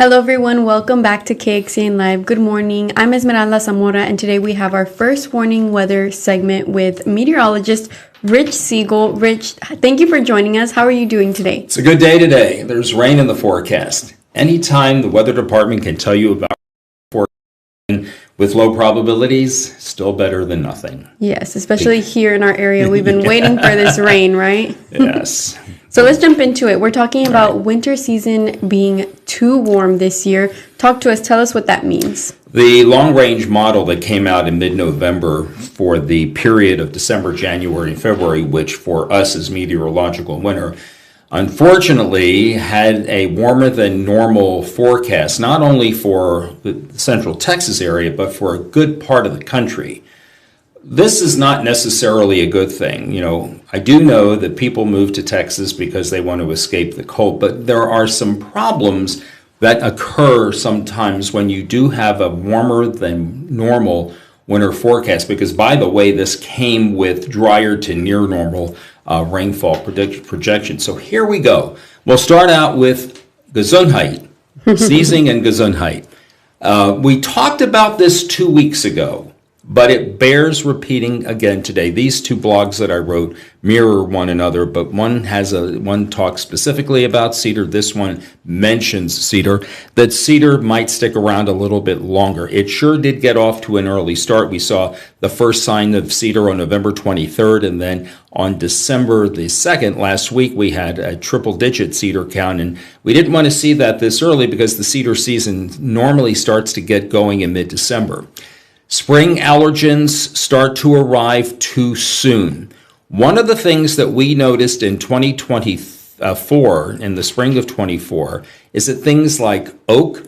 Hello everyone, welcome back to KXAN Live. Good morning, I'm Esmeralda Zamora and today we have our first warning weather segment with meteorologist Rich Siegel. Rich, thank you for joining us. How are you doing today? It's a good day today. There's rain in the forecast. Anytime the weather department can tell you about forecasting with low probabilities, still better than nothing. Yes, especially here in our area. We've been waiting for this rain, right? Yes. So let's jump into it. We're talking about winter season being too warm this year. Talk to us. Tell us what that means. The long-range model that came out in mid-November for the period of December, January, and February, which for us is meteorological winter, unfortunately had a warmer than normal forecast, not only for the central Texas area, but for a good part of the country. This is not necessarily a good thing. I do know that people move to Texas because they want to escape the cold, but there are some problems that occur sometimes when you do have a warmer than normal winter forecast, because, by the way, this came with drier to near normal rainfall projection. So here we go. We'll start out with Gesundheit, sneezing and Gesundheit. We talked about this 2 weeks ago, but it bears repeating again today. These two blogs that I wrote mirror one another, but one talks specifically about cedar. This one mentions cedar, that cedar might stick around a little bit longer. It sure did get off to an early start. We saw the first sign of cedar on November 23rd, and then on December the 2nd, last week, we had a triple-digit cedar count, and we didn't want to see that this early because the cedar season normally starts to get going in mid-December. Spring allergens start to arrive too soon. One of the things that we noticed in 2024, in the spring of 24, is that things like oak,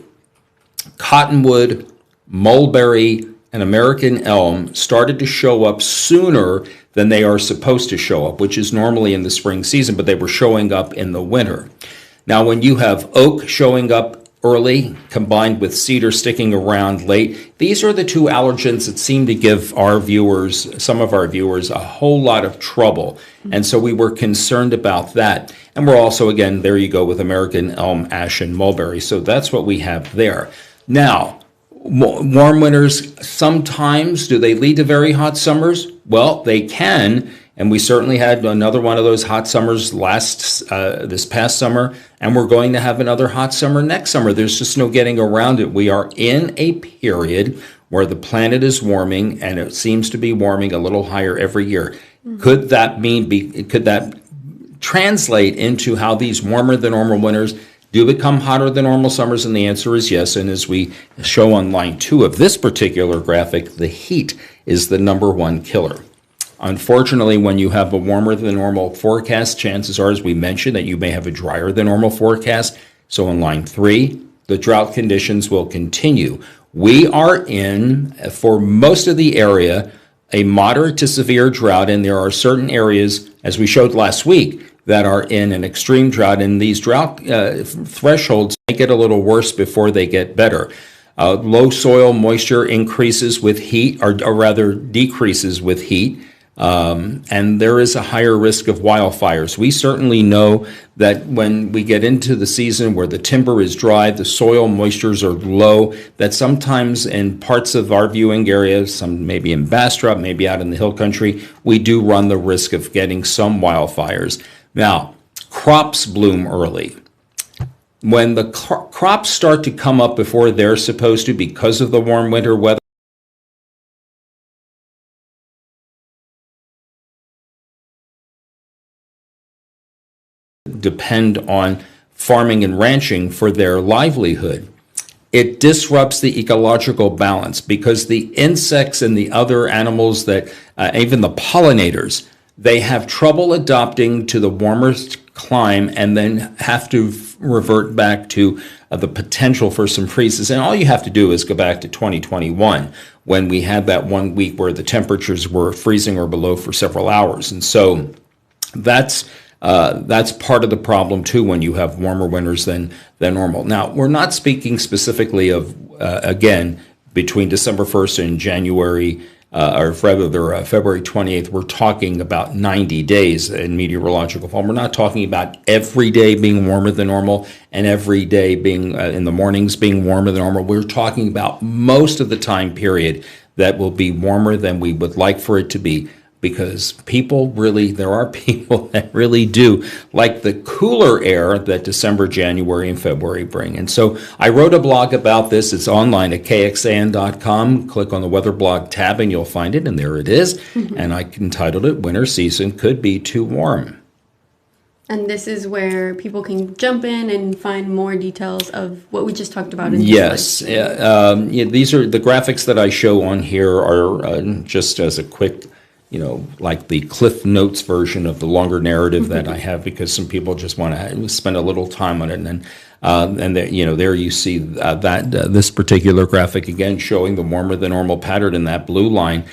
cottonwood, mulberry, and American elm started to show up sooner than they are supposed to show up, which is normally in the spring season, but they were showing up in the winter. Now, when you have oak showing up early, combined with cedar sticking around late, these are the two allergens that seem to give some of our viewers, a whole lot of trouble. And so we were concerned about that. And we're also, again, there you go with American elm, ash, and mulberry. So that's what we have there. Now, warm winters, sometimes, do they lead to very hot summers? Well, they can. And we certainly had another one of those hot summers this past summer, and we're going to have another hot summer next summer. There's just no getting around it. We are in a period where the planet is warming, and it seems to be warming a little higher every year. Mm-hmm. Could that translate into how these warmer than normal winters do become hotter than normal summers? And the answer is yes. And as we show on line 2 of this particular graphic, the heat is the number one killer. Unfortunately, when you have a warmer than normal forecast, chances are, as we mentioned, that you may have a drier than normal forecast. So in line 3, the drought conditions will continue. We are in, for most of the area, a moderate to severe drought, and there are certain areas, as we showed last week, that are in an extreme drought, and these drought thresholds make it a little worse before they get better. Low soil moisture increases with heat, or rather decreases with heat. And there is a higher risk of wildfires. We certainly know that when we get into the season where the timber is dry, the soil moistures are low, that sometimes in parts of our viewing area, some maybe in Bastrop, maybe out in the hill country, we do run the risk of getting some wildfires. Now, crops bloom early. When the crops start to come up before they're supposed to because of the warm winter weather, depend on farming and ranching for their livelihood. It disrupts the ecological balance because the insects and the other animals that, even the pollinators, they have trouble adapting to the warmer climate and then have to revert back to the potential for some freezes. And all you have to do is go back to 2021 when we had that 1 week where the temperatures were freezing or below for several hours. And so that's part of the problem too when you have warmer winters than normal. Now, we're not speaking specifically of, again, between December 1st and January or rather February 28th, we're talking about 90 days in meteorological form. We're not talking about every day being warmer than normal and every day being in the mornings being warmer than normal. We're talking about most of the time period that will be warmer than we would like for it to be, because there are people that really do like the cooler air that December, January, and February bring. And so I wrote a blog about this. It's online at kxan.com. Click on the weather blog tab and you'll find it, and there it is. Mm-hmm. And I entitled it, Winter Season Could Be Too Warm. And this is where people can jump in and find more details of what we just talked about. Yes. These are the graphics that I show on here are just as a quick, like the Cliff Notes version of the longer narrative that I have, because some people just want to spend a little time on it. And there you see this particular graphic again showing the warmer than normal pattern in that blue line.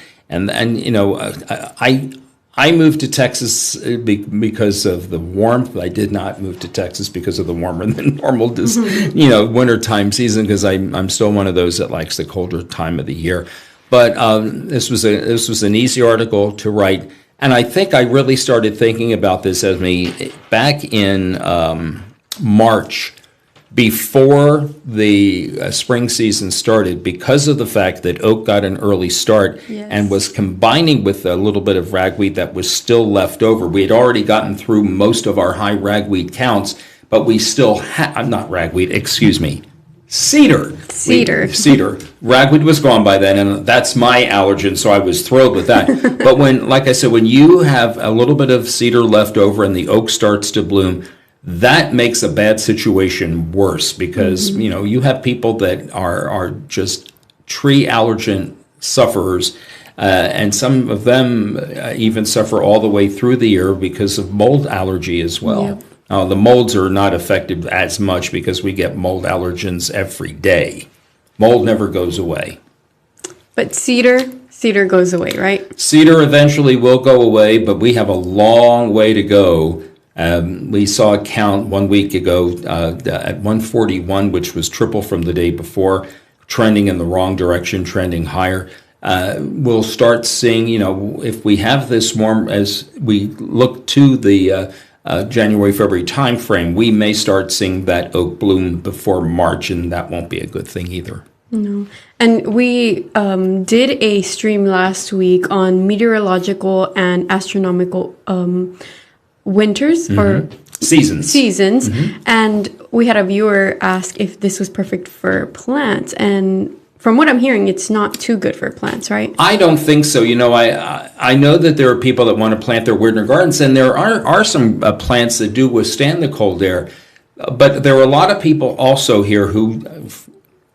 I moved to Texas because of the warmth. I did not move to Texas because of the warmer than normal, wintertime season, because I'm still one of those that likes the colder time of the year. But this was an easy article to write, and I think I really started thinking about this back in March, before the spring season started, because of the fact that oak got an early start. Yes. And was combining with a little bit of ragweed that was still left over. We had already gotten through most of our high ragweed counts, but we still not ragweed, excuse me. Cedar. Ragweed was gone by then, and that's my allergen, so I was thrilled with that. But like I said, when you have a little bit of cedar left over and the oak starts to bloom, that makes a bad situation worse, because you have people that are just tree allergen sufferers, and some of them even suffer all the way through the year because of mold allergy as well. Yep. The molds are not affected as much because we get mold allergens every day. Mold never goes away. But cedar goes away, right? Cedar eventually will go away, but we have a long way to go. We saw a count 1 week ago at 141, which was triple from the day before, trending in the wrong direction, trending higher. We'll start seeing, if we have this warm, as we look to the January, February timeframe, we may start seeing that oak bloom before March, and that won't be a good thing either. No. And we did a stream last week on meteorological and astronomical winters or seasons. Mm-hmm. And we had a viewer ask if this was perfect for plants, and from what I'm hearing, it's not too good for plants, right? I don't think so. I know that there are people that want to plant their winter gardens, and there are some plants that do withstand the cold air. But there are a lot of people also here who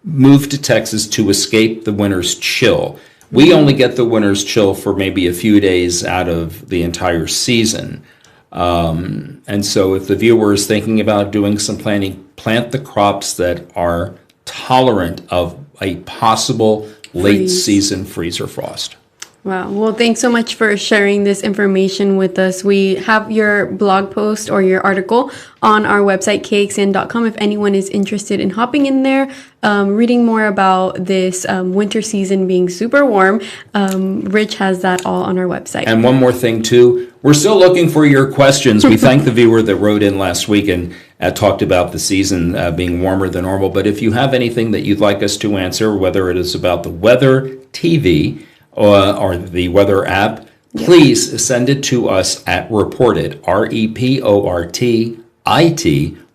moved to Texas to escape the winter's chill. We only get the winter's chill for maybe a few days out of the entire season. And so if the viewer is thinking about doing some planting, plant the crops that are tolerant of a possible late season freeze or frost. Wow. Well, thanks so much for sharing this information with us. We have your blog post or your article on our website, kxan.com, if anyone is interested in hopping in there, reading more about this winter season being super warm. Rich has that all on our website. And one more thing, too. We're still looking for your questions. We thank the viewer that wrote in last week and talked about the season being warmer than normal. But if you have anything that you'd like us to answer, whether it is about the weather TV or the weather app, please send it to us at reportit, reportit,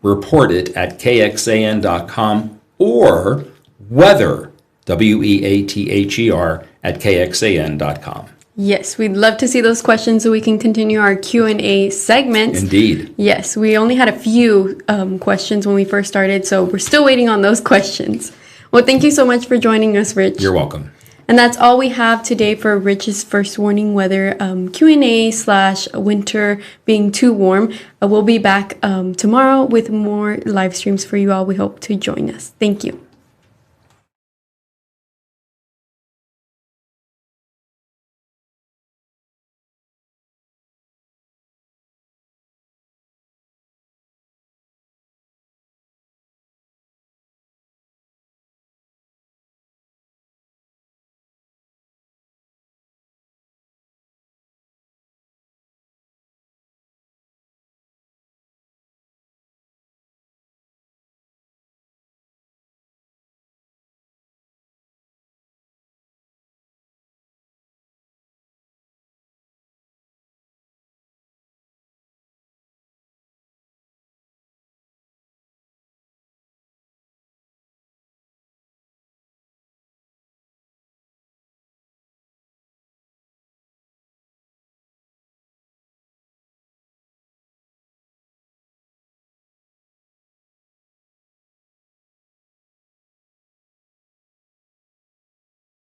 reportit at kxan.com, or weather, weather, at kxan.com. Yes, we'd love to see those questions so we can continue our Q&A segments. Indeed. Yes, we only had a few questions when we first started, so we're still waiting on those questions. Well, thank you so much for joining us, Rich. You're welcome. And that's all we have today for Rich's first warning weather Q&A/winter being too warm. We'll be back tomorrow with more live streams for you all. We hope to join us. Thank you.